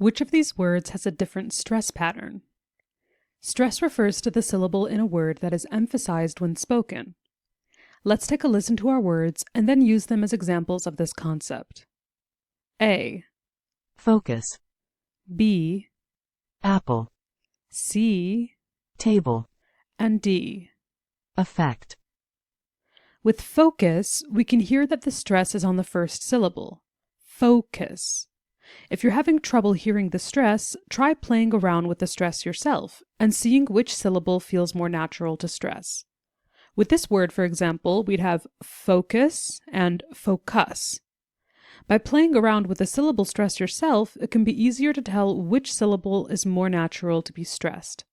Which of these words has a different stress pattern? Stress refers to the syllable in a word that is emphasized when spoken. Let's take a listen to our words and then use them as examples of this concept. A. Focus. B. Apple. C. Table. And D. Effect. With focus, we can hear that the stress is on the first syllable. Focus. If you're having trouble hearing the stress, try playing around with the stress yourself and seeing which syllable feels more natural to stress. With this word, for example, we'd have focus and focus. By playing around with the syllable stress yourself, it can be easier to tell which syllable is more natural to be stressed.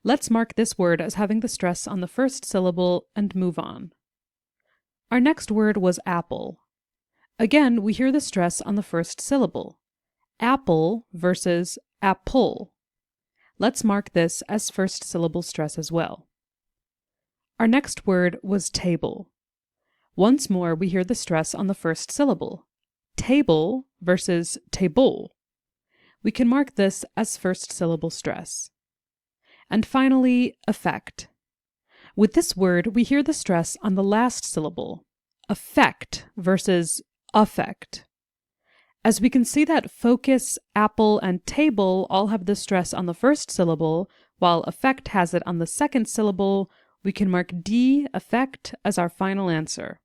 Let's mark this word as having the stress on the first syllable and move on. Our next word was apple. Again, we hear the stress on the first syllable. Apple versus apple. Let's mark this as first syllable stress as well. Our next word was table. Once more, we hear the stress on the first syllable. Table versus table. We can mark this as first syllable stress. And finally, effect. With this word, we hear the stress on the last syllable. Effect versus affect. As we can see that focus, apple, and table all have the stress on the first syllable, while effect has it on the second syllable, we can mark D, effect, as our final answer.